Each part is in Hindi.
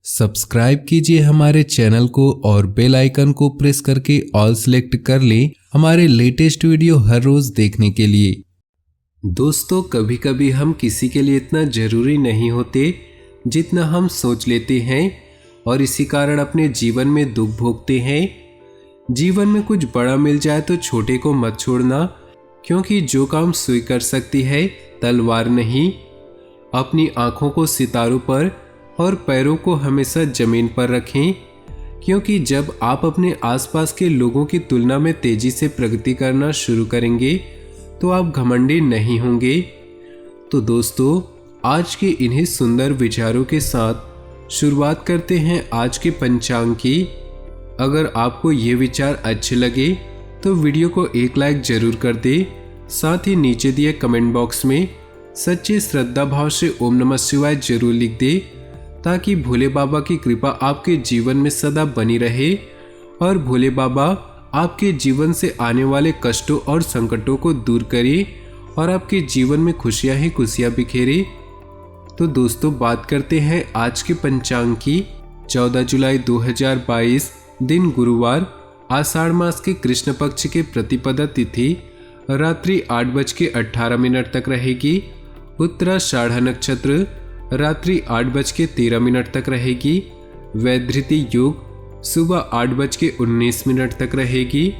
सब्सक्राइब कीजिए हमारे चैनल को और बेल आइकन को प्रेस करके ऑल सेलेक्ट कर लें हमारे लेटेस्ट वीडियो हर रोज देखने के लिए। दोस्तों, कभी कभी हम किसी के लिए इतना जरूरी नहीं होते जितना हम सोच लेते हैं और इसी कारण अपने जीवन में दुख भोगते हैं। जीवन में कुछ बड़ा मिल जाए तो छोटे को मत छोड़ना, क्योंकि जो काम सुई कर सकती है तलवार नहीं। अपनी आंखों को सितारों पर और पैरों को हमेशा जमीन पर रखें, क्योंकि जब आप अपने आसपास के लोगों की तुलना में तेजी से प्रगति करना शुरू करेंगे तो आप घमंडी नहीं होंगे। तो दोस्तों, आज के इन्हीं सुंदर विचारों के साथ शुरुआत करते हैं आज के पंचांग की। अगर आपको ये विचार अच्छे लगे तो वीडियो को एक लाइक जरूर कर दे। साथ ही नीचे दिए कमेंट बॉक्स में सच्चे श्रद्धा भाव से ओम नमः शिवाय जरूर लिख दे, ताकि भोले बाबा की कृपा आपके जीवन में सदा बनी रहे और भोले बाबा आपके जीवन से आने वाले कष्टों और संकटों को दूर करे और आपके जीवन में खुशियां ही खुशियां बिखेरे। तो दोस्तों, बात करते हैं आज के पंचांग की। 14 जुलाई 2022 दिन गुरुवार, आषाढ़ मास के कृष्ण पक्ष के प्रतिपदा तिथि रात्रि 8:18 तक रहेगी। उत्तराषाढ़ नक्षत्र रात्रि 8:13 तक रहेगी। वैधृति योग सुबह 8:19 तक रहेगी।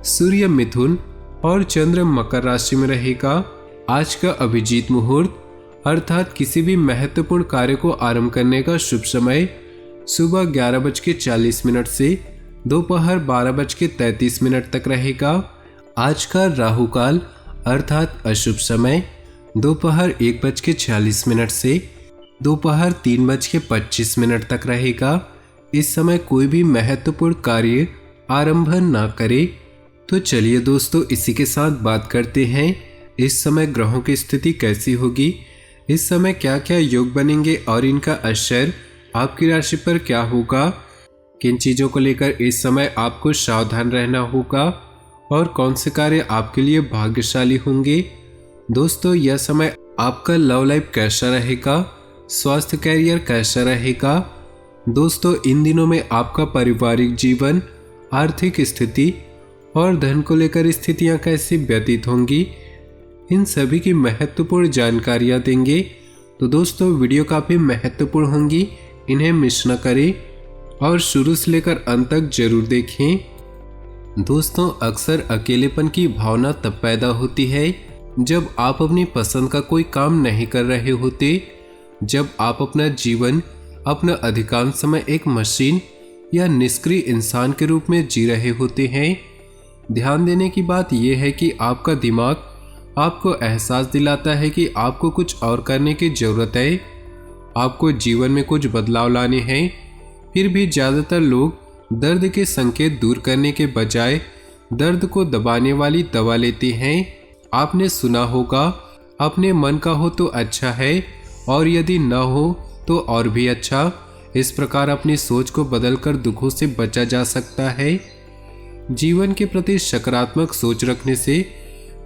सूर्य मिथुन और चंद्र मकर राशि में रहेगा। आज का अभिजीत मुहूर्त अर्थात किसी भी महत्वपूर्ण कार्य को आरंभ करने का शुभ समय सुबह 11:40 से दोपहर 12:33 तक रहेगा। आज का राहु काल अर्थात अशुभ समय दोपहर 1:46 से दोपहर 3:25 तक रहेगा। इस समय कोई भी महत्वपूर्ण कार्य आरंभ ना करे। तो चलिए दोस्तों, इसी के साथ बात करते हैं इस समय ग्रहों की स्थिति कैसी होगी, इस समय क्या क्या योग बनेंगे और इनका असर आपकी राशि पर क्या होगा, किन चीजों को लेकर इस समय आपको सावधान रहना होगा और कौन से कार्य आपके लिए भाग्यशाली होंगे। दोस्तों, यह समय आपका लव लाइफ कैसा रहेगा, स्वास्थ्य कैरियर कैसा रहेगा। दोस्तों, इन दिनों में आपका पारिवारिक जीवन, आर्थिक स्थिति और धन को लेकर स्थितियां कैसी व्यतीत होंगी, इन सभी की महत्वपूर्ण जानकारियां देंगे। तो दोस्तों, वीडियो काफी महत्वपूर्ण होंगी, इन्हें मिस न करें और शुरू से लेकर अंत तक जरूर देखें। दोस्तों, अक्सर अकेलेपन की भावना तब पैदा होती है जब आप अपनी पसंद का कोई काम नहीं कर रहे होते, जब आप अपना जीवन, अपना अधिकांश समय एक मशीन या निष्क्रिय इंसान के रूप में जी रहे होते हैं। ध्यान देने की बात यह है कि आपका दिमाग आपको एहसास दिलाता है कि आपको कुछ और करने की जरूरत है, आपको जीवन में कुछ बदलाव लाने हैं। फिर भी ज़्यादातर लोग दर्द के संकेत दूर करने के बजाय दर्द को दबाने वाली दवा लेते हैं। आपने सुना होगा, अपने मन का हो तो अच्छा है और यदि न हो तो और भी अच्छा। इस प्रकार अपनी सोच को बदलकर दुखों से बचा जा सकता है। जीवन के प्रति सकारात्मक सोच रखने से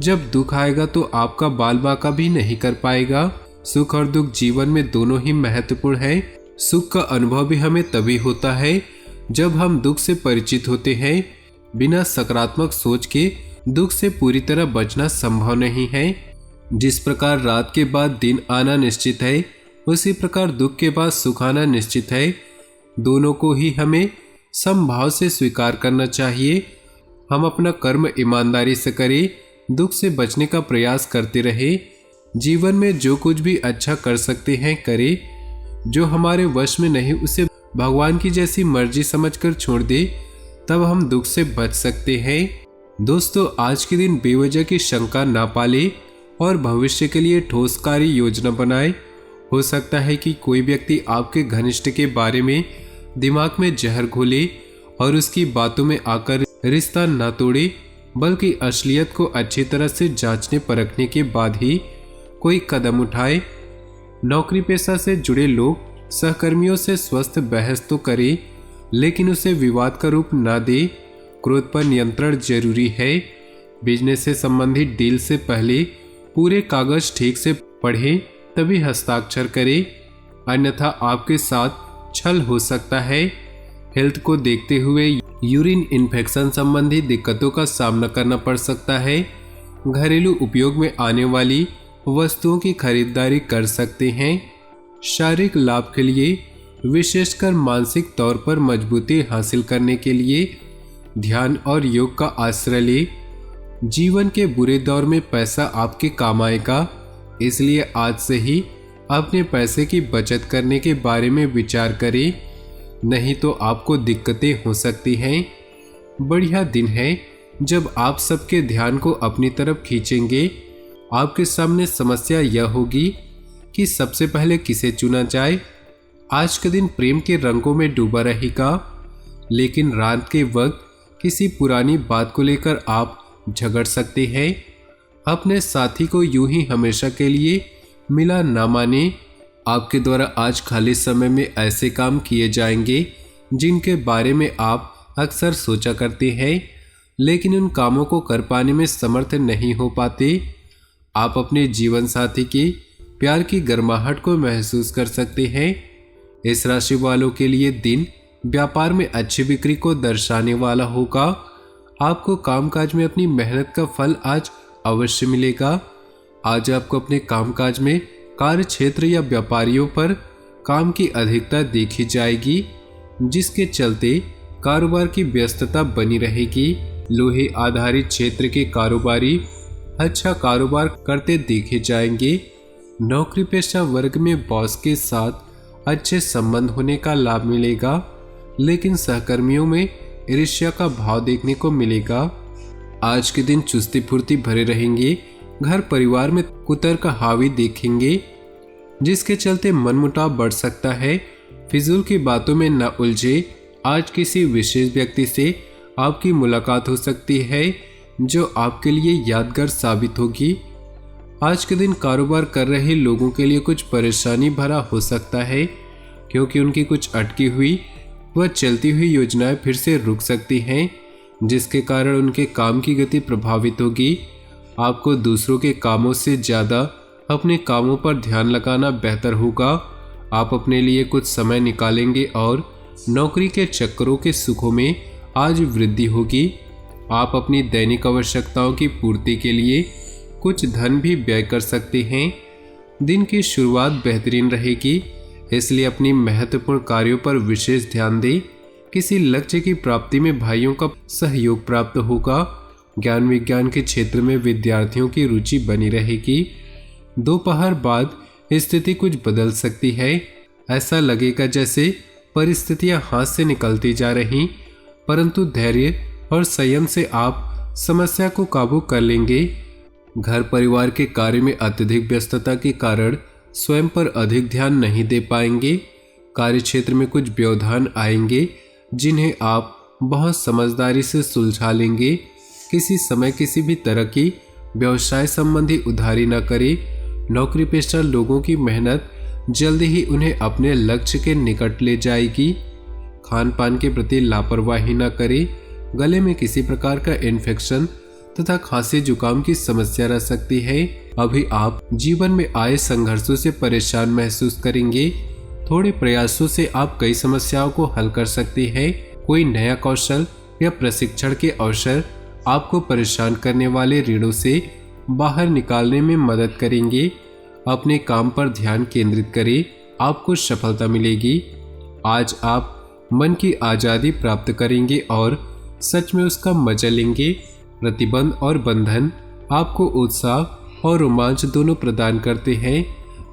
जब दुख आएगा तो आपका बाल बाका भी नहीं कर पाएगा। सुख और दुख जीवन में दोनों ही महत्वपूर्ण है। सुख का अनुभव भी हमें तभी होता है जब हम दुख से परिचित होते हैं। बिना सकारात्मक सोच के दुख से पूरी तरह बचना संभव नहीं है। जिस प्रकार रात के बाद दिन आना निश्चित है, उसी प्रकार दुख के बाद सुख आना निश्चित है। दोनों को ही हमें समभाव से स्वीकार करना चाहिए। हम अपना कर्म ईमानदारी से करें, दुख से बचने का प्रयास करते रहे। जीवन में जो कुछ भी अच्छा कर सकते हैं करें, जो हमारे वश में नहीं उसे भगवान की जैसी मर्जी समझकर छोड़ दे, तब हम दुख से बच सकते हैं। दोस्तों, आज के दिन बेवजह की शंका ना पाले और भविष्य के लिए ठोस कार्य योजना बनाए। हो सकता है कि कोई व्यक्ति आपके घनिष्ठ के बारे में दिमाग में जहर घोले और उसकी बातों में आकर रिश्ता ना तोड़े, बल्कि असलियत को अच्छी तरह से जांचने परखने के बाद ही कोई कदम उठाए। नौकरी पेशा से जुड़े लोग सहकर्मियों से स्वस्थ बहस तो करें, लेकिन उसे विवाद का रूप ना दे। क्रोध पर नियंत्रण जरूरी है। बिजनेस से संबंधित डील से पहले पूरे कागज ठीक से पढ़ें, तभी हस्ताक्षर करें, अन्यथा आपके साथ छल हो सकता है। हेल्थ को देखते हुए यूरिन इन्फेक्शन संबंधी दिक्कतों का सामना करना पड़ सकता है। घरेलू उपयोग में आने वाली वस्तुओं की खरीदारी कर सकते हैं। शारीरिक लाभ के लिए, विशेषकर मानसिक तौर पर मजबूती हासिल करने के लिए ध्यान और योग का आश्रय ले। जीवन के बुरे दौर में पैसा आपके काम आएगा, इसलिए आज से ही अपने पैसे की बचत करने के बारे में विचार करें, नहीं तो आपको दिक्कतें हो सकती हैं। बढ़िया दिन है जब आप सबके ध्यान को अपनी तरफ खींचेंगे। आपके सामने समस्या यह होगी कि सबसे पहले किसे चुना जाए। आज का दिन प्रेम के रंगों में डूबा रहेगा, लेकिन रात के वक्त किसी पुरानी बात को लेकर आप झगड़ सकते हैं। अपने साथी को यूं ही हमेशा के लिए मिला ना माने। आपके द्वारा आज खाली समय में ऐसे काम किए जाएंगे जिनके बारे में आप अक्सर सोचा करते हैं, लेकिन उन कामों को कर पाने में समर्थ नहीं हो पाते। आप अपने जीवन साथी के प्यार की गर्माहट को महसूस कर सकते हैं। इस राशि वालों के लिए दिन व्यापार में अच्छी बिक्री को दर्शाने वाला होगा। आपको कामकाज में अपनी मेहनत का फल आज अवश्य मिलेगा। आज आपको अपने कामकाज में कार्य क्षेत्र या व्यापारियों पर काम की अधिकता देखी जाएगी, जिसके चलते कारोबार की व्यस्तता बनी रहेगी। लोहे आधारित क्षेत्र के कारोबारी अच्छा कारोबार करते देखे जाएंगे। नौकरी पेशा वर्ग में बॉस के साथ अच्छे संबंध होने का लाभ मिलेगा, लेकिन सहकर्मियों में ईर्ष्या का भाव देखने को मिलेगा। आज के दिन चुस्ती फुर्ती भरे रहेंगे। घर परिवार में कुतर्क हावी देखेंगे, जिसके चलते मनमुटाव बढ़ सकता है। फिजूल की बातों में न उलझे। आज किसी विशेष व्यक्ति से आपकी मुलाकात हो सकती है जो आपके लिए यादगार साबित होगी। आज के दिन कारोबार कर रहे लोगों के लिए कुछ परेशानी भरा हो सकता है, क्योंकि उनकी कुछ अटकी हुई व चलती हुई योजनाएं फिर से रुक सकती हैं, जिसके कारण उनके काम की गति प्रभावित होगी। आपको दूसरों के कामों से ज़्यादा अपने कामों पर ध्यान लगाना बेहतर होगा। आप अपने लिए कुछ समय निकालेंगे और नौकरी के चक्करों के सुखों में आज वृद्धि होगी। आप अपनी दैनिक आवश्यकताओं की पूर्ति के लिए कुछ धन भी व्यय कर सकते हैं। दिन की शुरुआत बेहतरीन रहेगी, इसलिए अपनी महत्वपूर्ण कार्यों पर विशेष ध्यान दें। किसी लक्ष्य की प्राप्ति में भाइयों का सहयोग प्राप्त होगा। ज्ञान विज्ञान के क्षेत्र में विद्यार्थियों की रुचि बनी रहेगी। दोपहर बाद स्थिति कुछ बदल सकती है। ऐसा लगेगा जैसे परिस्थितियां हाथ से निकलती जा रही, परंतु धैर्य और संयम से आप समस्या को काबू कर लेंगे। घर परिवार के कार्य में अत्यधिक व्यस्तता के कारण स्वयं पर अधिक ध्यान नहीं दे पाएंगे। कार्य क्षेत्र में कुछ व्यवधान आएंगे, जिन्हें आप बहुत समझदारी से सुलझा लेंगे। किसी समय किसी भी तरह की व्यवसाय संबंधी उधारी न करें। नौकरी पेशा लोगों की मेहनत जल्द ही उन्हें अपने लक्ष्य के निकट ले जाएगी। खान पान के प्रति लापरवाही न करें। गले में किसी प्रकार का इन्फेक्शन तथा खांसी जुकाम की समस्या रह सकती है। अभी आप जीवन में आए संघर्षों से परेशान महसूस करेंगे। थोड़े प्रयासों से आप कई समस्याओं को हल कर सकते हैं। कोई नया कौशल या प्रशिक्षण के अवसर आपको परेशान करने वाले ऋणों से बाहर निकालने में मदद करेंगे। अपने काम पर ध्यान केंद्रित करें, आपको सफलता मिलेगी। आज आप मन की आज़ादी प्राप्त करेंगे और सच में उसका मजा लेंगे। प्रतिबंध और बंधन आपको उत्साह और रोमांच दोनों प्रदान करते हैं।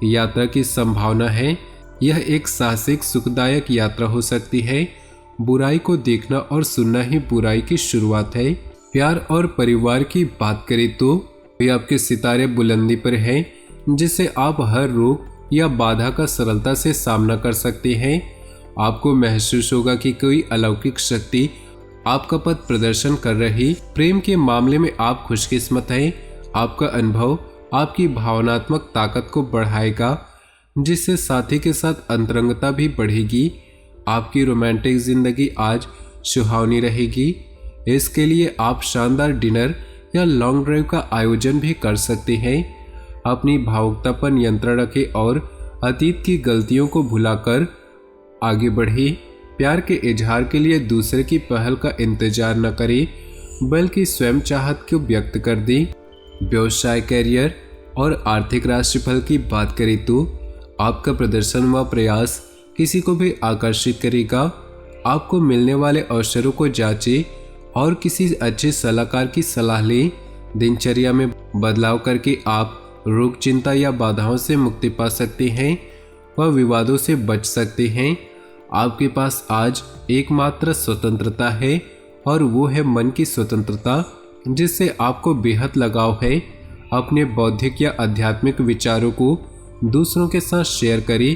यात्रा की संभावना है। यह एक साहसिक सुखदायक यात्रा हो सकती है। बुराई को देखना और सुनना ही बुराई की शुरुआत है। प्यार और परिवार की बात करें तो वे आपके सितारे बुलंदी पर हैं, जिससे आप हर रोग या बाधा का सरलता से सामना कर सकते हैं। आपको महसूस होगा कि कोई अलौकिक शक्ति आपका पथ प्रदर्शन कर रही। प्रेम के मामले में आप खुशकिस्मत हैं। आपका अनुभव आपकी भावनात्मक ताकत को बढ़ाएगा, जिससे साथी के साथ अंतरंगता भी बढ़ेगी। आपकी रोमांटिक जिंदगी आज सुहावनी रहेगी। इसके लिए आप शानदार डिनर या लॉन्ग ड्राइव का आयोजन भी कर सकते हैं। अपनी भावुकता पर नियंत्रण रखें और अतीत की गलतियों को भुलाकर आगे बढ़े। प्यार के इजहार के लिए दूसरे की पहल का इंतजार न करे, बल्कि स्वयं चाहत को व्यक्त कर दे। व्यवसाय, करियर और आर्थिक राशिफल की बात करें तो आपका प्रदर्शन व प्रयास किसी को भी आकर्षित करेगा। आपको मिलने वाले अवसरों को जांचें और किसी अच्छे सलाहकार की सलाह लें। दिनचर्या में बदलाव करके आप रोग, चिंता या बाधाओं से मुक्ति पा सकते हैं व विवादों से बच सकते हैं। आपके पास आज एकमात्र स्वतंत्रता है और वो है मन की स्वतंत्रता, जिससे आपको बेहद लगाव है। अपने बौद्धिक या आध्यात्मिक विचारों को दूसरों के साथ शेयर करें।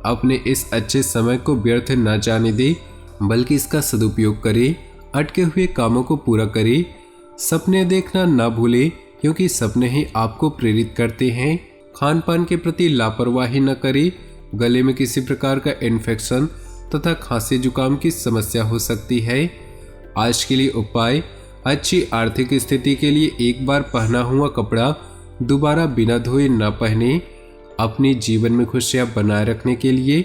अपने इस अच्छे समय को व्यर्थ न जाने दें, बल्कि इसका सदुपयोग करें। अटके हुए कामों को पूरा करें। सपने देखना ना भूलें, क्योंकि सपने ही आपको प्रेरित करते हैं। खान पान के प्रति लापरवाही न करें। गले में किसी प्रकार का इन्फेक्शन तथा खांसी जुकाम की समस्या हो सकती है। आज के लिए उपाय: अच्छी आर्थिक स्थिति के लिए एक बार पहना हुआ कपड़ा दोबारा बिना धोए न पहने। अपने जीवन में खुशियां बनाए रखने के लिए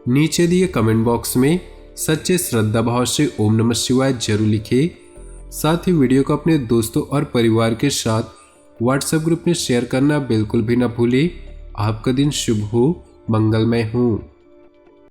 नीचे दिए कमेंट बॉक्स में सच्चे श्रद्धा भाव से ओम नमः शिवाय जरूर लिखें। साथ ही वीडियो को अपने दोस्तों और परिवार के साथ व्हाट्सएप ग्रुप में शेयर करना बिल्कुल भी ना भूलें। आपका दिन शुभ हो, मंगलमय हो।